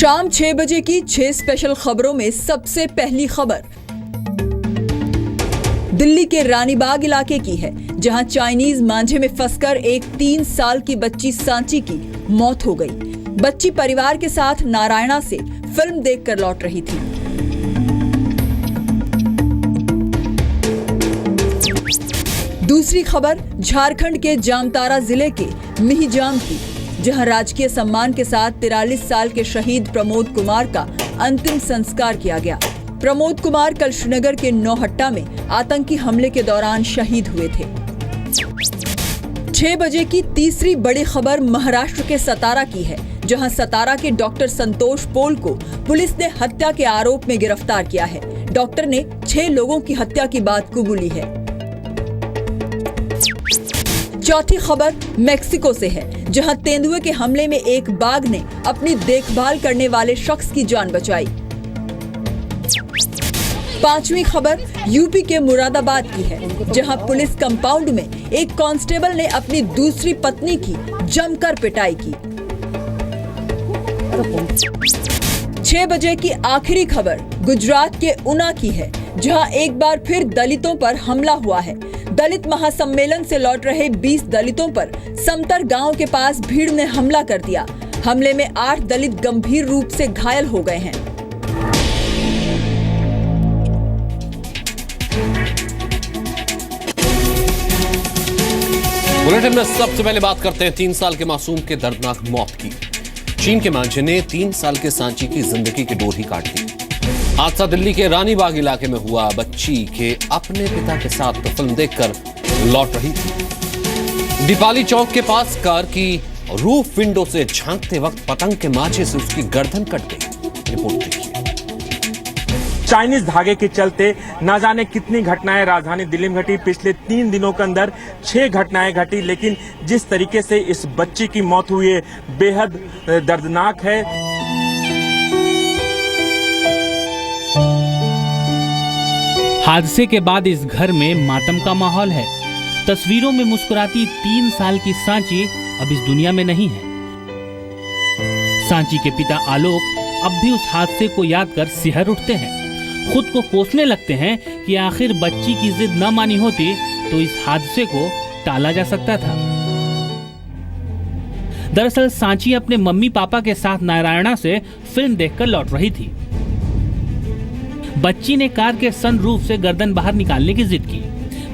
शाम 6 बजे की 6 स्पेशल खबरों में सबसे पहली खबर दिल्ली के रानीबाग इलाके की है, जहां चाइनीज मांझे में फंसकर एक 3 साल की बच्ची सांची की मौत हो गई। बच्ची परिवार के साथ नारायणा से फिल्म देखकर लौट रही थी। दूसरी खबर झारखंड के जामताड़ा जिले के मिहिजाम की, जहां राजकीय सम्मान के साथ 43 साल के शहीद प्रमोद कुमार का अंतिम संस्कार किया गया। प्रमोद कुमार कल श्रीनगर के नौहट्टा में आतंकी हमले के दौरान शहीद हुए थे। 6 बजे की तीसरी बड़ी खबर महाराष्ट्र के सतारा की है, जहां सतारा के डॉक्टर संतोष पोल को पुलिस ने हत्या के आरोप में गिरफ्तार किया है। डॉक्टर ने 6 लोगों की हत्या की बात कबूली है। चौथी खबर मेक्सिको से है, जहां तेंदुए के हमले में एक बाघ ने अपनी देखभाल करने वाले शख्स की जान बचाई। पांचवी खबर यूपी के मुरादाबाद की है, जहां पुलिस कंपाउंड में एक कांस्टेबल ने अपनी दूसरी पत्नी की जमकर पिटाई की। 6 बजे की आखिरी खबर गुजरात के उना की है, जहां एक बार फिर दलितों पर हमला हुआ है। दलित महासम्मेलन से लौट रहे 20 दलितों पर समतर गांव के पास भीड़ ने हमला कर दिया। हमले में 8 दलित गंभीर रूप से घायल हो गए हैं। बुलेटिन में सबसे पहले बात करते हैं 3 साल के मासूम के दर्दनाक मौत की। चीन के मांझे ने 3 साल के सांची की जिंदगी की डोर ही काट दी। हादसा दिल्ली के रानीबाग इलाके में हुआ। बच्ची के अपने पिता के साथ फिल्म देखकर लौट रही थी। दीपाली चौक के पास कार की रूफ विंडो से झांकते वक्त पतंग के मांझे से उसकी गर्दन कट गई। रिपोर्ट देखिए। चाइनीज धागे के चलते न जाने कितनी घटनाएं राजधानी दिल्ली में घटी। पिछले 3 दिनों के अंदर 6 घटनाएं घटी, लेकिन जिस तरीके से इस बच्ची की मौत हुई है बेहद दर्दनाक है। हादसे के बाद इस घर में मातम का माहौल है। तस्वीरों में मुस्कुराती 3 साल की सांची अब इस दुनिया में नहीं है। सांची के पिता आलोक अब भी उस हादसे को याद कर सिहर उठते हैं। खुद को कोसने लगते हैं कि आखिर बच्ची की जिद न मानी होती तो इस हादसे को टाला जा सकता था। दरअसल सांची अपने मम्मी पापा के साथ नारायणा से फिल्म देखकर लौट रही थी। बच्ची ने कार के सनरूफ से गर्दन बाहर निकालने की जिद की।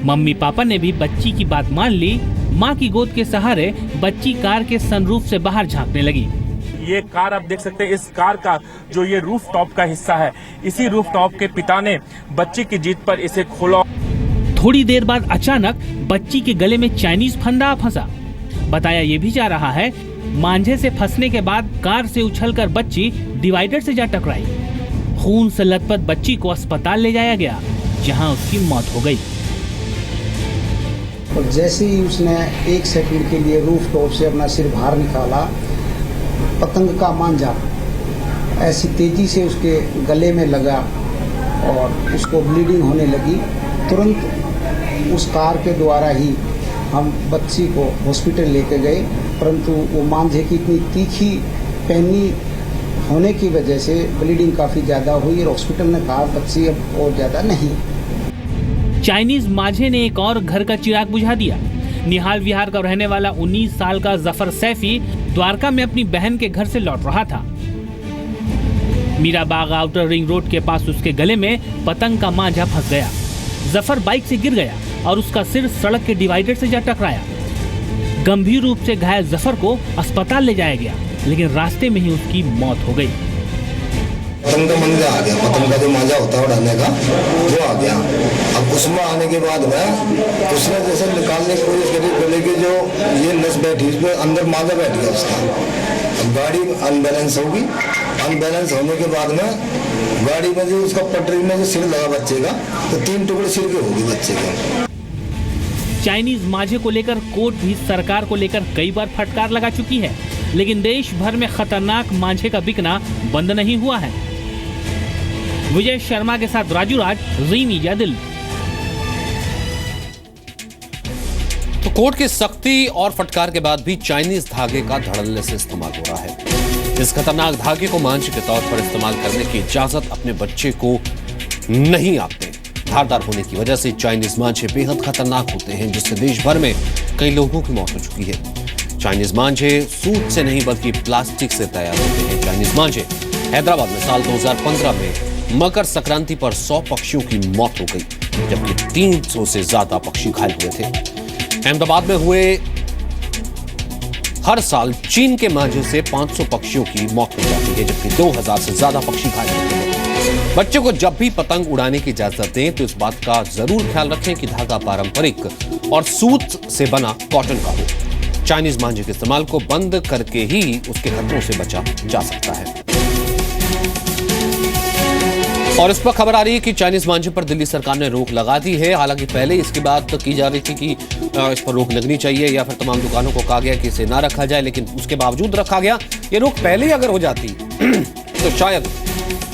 मम्मी पापा ने भी बच्ची की बात मान ली। मां की गोद के सहारे बच्ची कार के सनरूफ से बाहर झांकने लगी। ये कार आप देख सकते हैं, इस कार का जो ये रूफ टॉप का हिस्सा है, इसी रूफ टॉप के पिता ने बच्ची की जिद पर इसे खोला। थोड़ी देर बाद अचानक बच्ची के गले में चाइनीज फंदा फंसा। बताया ये भी जा रहा है मांझे से फंसने के बाद कार से उछलकर बच्ची डिवाइडर से जा टकराई। खून से लथपथ बच्ची को अस्पताल ले जाया गया, जहां उसकी मौत हो गई। और जैसे ही उसने 1 सेकंड के लिए रूफ टॉप से अपना सिर बाहर निकाला, पतंग का मांझा ऐसी तेजी से उसके गले में लगा और उसको ब्लीडिंग होने लगी। तुरंत उस कार के द्वारा ही हम बच्ची को हॉस्पिटल लेके गए, परंतु वो मांझे की इतनी तीखी पैनी होने की वजह से ब्लीडिंग काफ़ी ज़्यादा हुई और हॉस्पिटल ने कहा बच्ची अब और ज़्यादा नहीं। चाइनीज मांझे ने एक और घर का चिराग बुझा दिया। निहाल विहार का रहने वाला 19 साल का जफर सैफी द्वारका में अपनी बहन के घर से लौट रहा था। मीराबाग आउटर रिंग रोड के पास उसके गले में पतंग का मांझा फंस गया। जफर बाइक से गिर गया और उसका सिर सड़क के डिवाइडर से जा टकराया। गंभीर रूप से घायल जफर को अस्पताल ले जाया गया, लेकिन रास्ते में ही उसकी मौत हो गई। पतंग का मंजा आ गया, पतंग का जो मांझा होता है उड़ाने का वो आ गया। अब उसमें आने के बाद में उसने जैसे निकालने की कोशिश करी, गले की जो ये नस बैठी उसमें अंदर मांझा बैठ गया उसका। अब गाड़ी अनबैलेंस होगी, अनबैलेंस होने के बाद में गाड़ी में जो उसका पटरी में जो सिर लगा बच्चे का, तो 3 टुकड़े सिर के होगी बच्चे के। चाइनीज मांझे को लेकर कोर्ट भी सरकार को लेकर कई बार फटकार लगा चुकी है, लेकिन देश भर में खतरनाक मांझे का बिकना बंद नहीं हुआ है। विजय शर्मा के साथ राजू राज, जी मीडिया, दिल्ली। तो कोर्ट की सख्ती और फटकार के बाद भी चाइनीज धागे का धड़ल्ले से इस्तेमाल हो रहा है। इस खतरनाक धागे को मांझ के तौर पर इस्तेमाल करने की इजाजत अपने बच्चे को नहीं आपते। धारदार होने की वजह से चाइनीज मांझे बेहद खतरनाक होते हैं, जिससे देश भर में कई लोगों की मौत हो चुकी है। चाइनीज मांझे सूत से नहीं बल्कि प्लास्टिक से तैयार होते हैं। चाइनीज मांझे हैदराबाद में साल 2015 में मकर संक्रांति पर 100 पक्षियों की मौत हो गई, जबकि 300 से ज्यादा पक्षी घायल हुए थे। अहमदाबाद में हुए हर साल चीन के मांझे से 500 पक्षियों की मौत हो जाती है, जबकि 2000 से ज्यादा पक्षी घायल होते हैं। बच्चे को जब भी पतंग उड़ाने की इजाजत दें तो इस बात का जरूर ख्याल रखें कि धागा पारंपरिक और सूत से बना कॉटन का हो। चाइनीज मांझे के इस्तेमाल को बंद करके ही उसके खतरों से बचा जा सकता है। और इस पर खबर आ रही है कि चाइनीज मांझे पर दिल्ली सरकार ने रोक लगा दी है। हालांकि पहले इसकी बात की जा रही थी कि इस पर रोक लगनी चाहिए या फिर तमाम दुकानों को कहा गया कि इसे ना रखा जाए, लेकिन उसके बावजूद रखा गया। ये रोक पहले ही अगर हो जाती तो शायद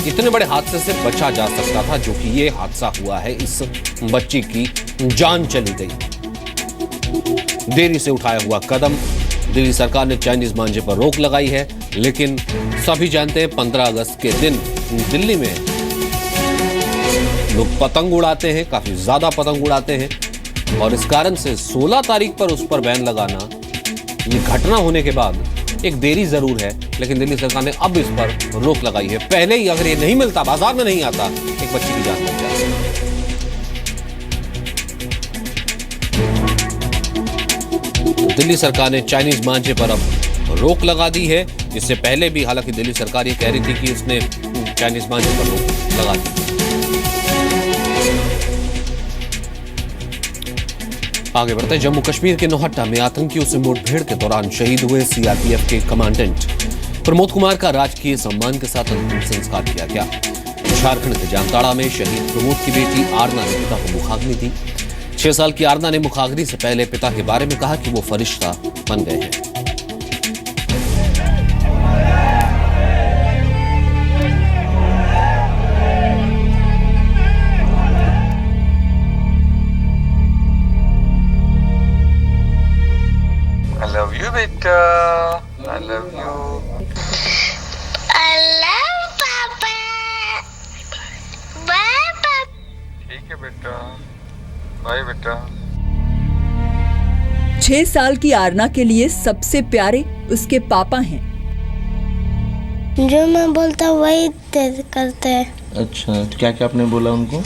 इतने बड़े हादसे से बचा जा सकता था, जो कि ये हादसा हुआ है। इस बच्ची की जान चली गई। देरी से उठाया हुआ कदम। दिल्ली सरकार ने चाइनीज मांझे पर रोक लगाई है, लेकिन सभी जानते हैं 15 अगस्त के दिन दिल्ली में लोग पतंग उड़ाते हैं, काफी ज्यादा पतंग उड़ाते हैं, और इस कारण से 16 तारीख पर उस पर बैन लगाना, ये घटना होने के बाद एक देरी जरूर है, लेकिन दिल्ली सरकार ने अब इस पर रोक लगाई है। पहले ही अगर ये नहीं मिलता, बाजार में नहीं आता, एक बच्ची की जान बच जाती। तो दिल्ली सरकार ने चाइनीज मांझे पर अब रोक लगा दी है। इससे पहले भी हालांकि दिल्ली सरकार ये कह रही थी कि उसने चाइनीज मांझे पर रोक लगा दी। आगे बढ़ते हैं। जम्मू कश्मीर के नौहट्टा में आतंकियों से मुठभेड़ के दौरान शहीद हुए सीआरपीएफ के कमांडेंट प्रमोद कुमार का राजकीय सम्मान के साथ अंतिम संस्कार किया गया। झारखंड के जामताड़ा में शहीद प्रमोद की बेटी आरना ने पिता को मुखाग्नि दी। 6 साल की आरना ने मुखाग्नि से पहले पिता के बारे में कहा कि वो फरिश्ता बन गए हैं। I love you, beta. I love you. I love Papa. Bye, Papa. ठीक है बेटा, बाय बेटा। 6 साल की आरना के लिए सबसे प्यारे उसके पापा हैं। जो मैं बोलता हूँ वही करते हैं। अच्छा, तो क्या क्या आपने बोला उनको?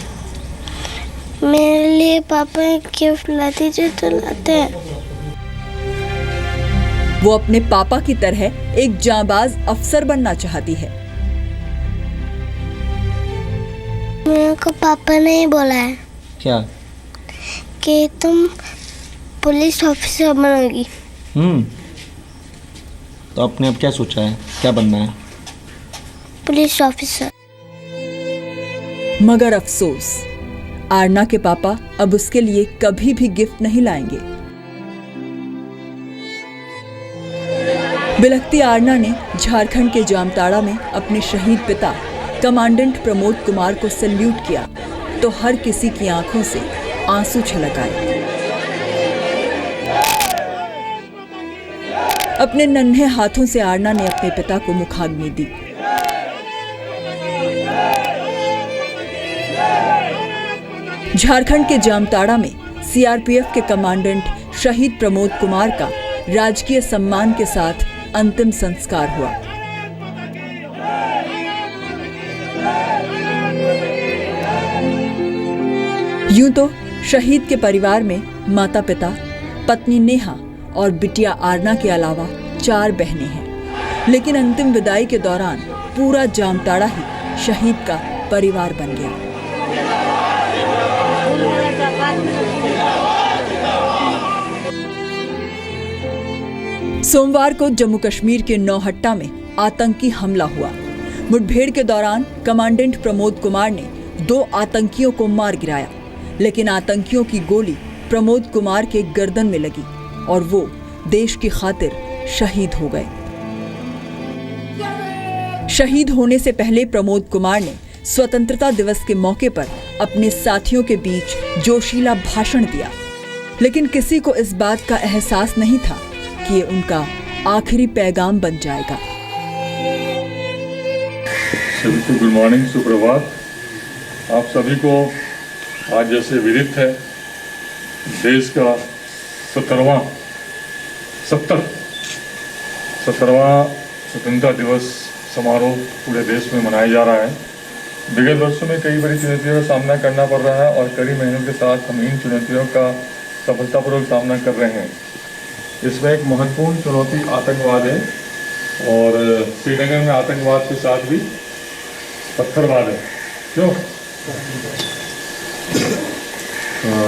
मेरे लिए पापा गिफ्ट लाते जो तो लाते हैं। वो अपने पापा की तरह एक जांबाज अफसर बनना चाहती है। मेरे को पापा ने ही बोला है। क्या? कि तुम पुलिस ऑफिसर बनोगी। तो आपने अब क्या सोचा है, क्या बनना है? Police officer. मगर अफसोस, आरना के पापा अब उसके लिए कभी भी गिफ्ट नहीं लाएंगे। बिलखती आरना ने झारखंड के जामताड़ा में अपने शहीद पिता कमांडेंट प्रमोद कुमार को सैल्यूट किया तो हर किसी की आंखों से आंसू छलक आए। अपने नन्हे हाथों से आरना ने अपने पिता को मुखाग्नि दी। झारखंड के जामताड़ा में सीआरपीएफ के कमांडेंट शहीद प्रमोद कुमार का राजकीय सम्मान के साथ अंतिम संस्कार हुआ। यूं तो शहीद के परिवार में माता पिता, पत्नी नेहा और बिटिया आरना के अलावा 4 बहनें हैं, लेकिन अंतिम विदाई के दौरान पूरा जामताड़ा ही शहीद का परिवार बन गया। सोमवार को जम्मू कश्मीर के नौहट्टा में आतंकी हमला हुआ। मुठभेड़ के दौरान कमांडेंट प्रमोद कुमार ने 2 आतंकियों को मार गिराया, लेकिन आतंकियों की गोली प्रमोद कुमार के गर्दन में लगी और वो देश की खातिर शहीद हो गए। शहीद होने से पहले प्रमोद कुमार ने स्वतंत्रता दिवस के मौके पर अपने साथियों के बीच जोशीला भाषण दिया, लेकिन किसी को इस बात का एहसास नहीं था कि ये उनका आखिरी पैगाम बन जाएगा। सभी को गुड मॉर्निंग, सुप्रभात। आप सभी को आज जैसे विदित है, देश का 70वां स्वतंत्रता दिवस समारोह पूरे देश में मनाया जा रहा है। विगत वर्षों में कई बड़ी चुनौतियों का सामना करना पड़ रहा है और कड़ी मेहनत के साथ हम इन चुनौतियों का सफलतापूर्वक सामना कर रहे हैं। इसमें एक महत्वपूर्ण चुनौती आतंकवाद है और श्रीनगर में आतंकवाद के साथ भी पत्थरबाज है, क्यों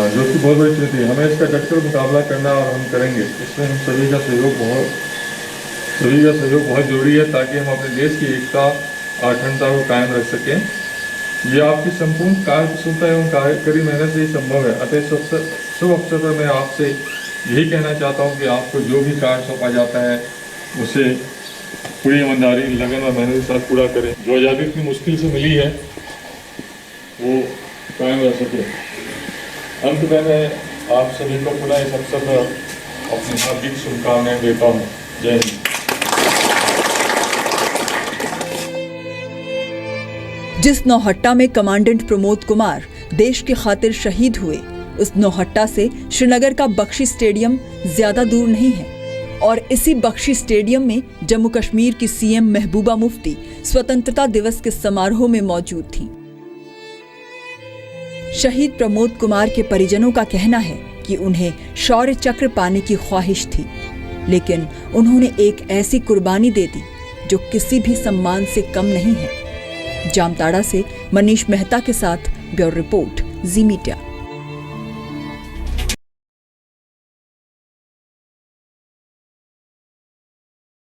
जो कि बहुत बड़ी चुनौती है। हमें इसका डटकर मुकाबला करना और हम करेंगे। इसमें हम सभी का सहयोग बहुत जरूरी है ताकि हम अपने देश की एकता और अखंडता को कायम रख सकें। ये आपकी संपूर्ण कार्यकुशलता एवं कड़ी मेहनत से ही संभव है। अतः शुभ अवसर पर मैं आपसे यही कहना चाहता हूँ कि आपको जो भी कार्य सौंपा जाता है उसे पूरी ईमानदारी, लगन और मेहनत के साथ पूरा करें। जो आज़ादी इतनी मुश्किल से मिली है वो कायम रह सके। अंत में मैं आप सभी को पुनः इस अवसर पर अपनी हार्दिक शुभकामनाएं देता हूँ। जय हिंद। जिस नौहट्टा में कमांडेंट प्रमोद कुमार देश की खातिर शहीद हुए, उस नौहट्टा से श्रीनगर का बख्शी स्टेडियम ज्यादा दूर नहीं है और इसी बख्शी स्टेडियम में जम्मू कश्मीर की सीएम महबूबा मुफ्ती स्वतंत्रता दिवस के समारोह में मौजूद थीं। शहीद प्रमोद कुमार के परिजनों का कहना है कि उन्हें शौर्य चक्र पाने की ख्वाहिश थी, लेकिन उन्होंने एक ऐसी कुर्बानी दे दी जो किसी भी सम्मान से कम नहीं है। जामताड़ा से मनीष मेहता के साथ ब्यूरो रिपोर्ट, जी मीडिया।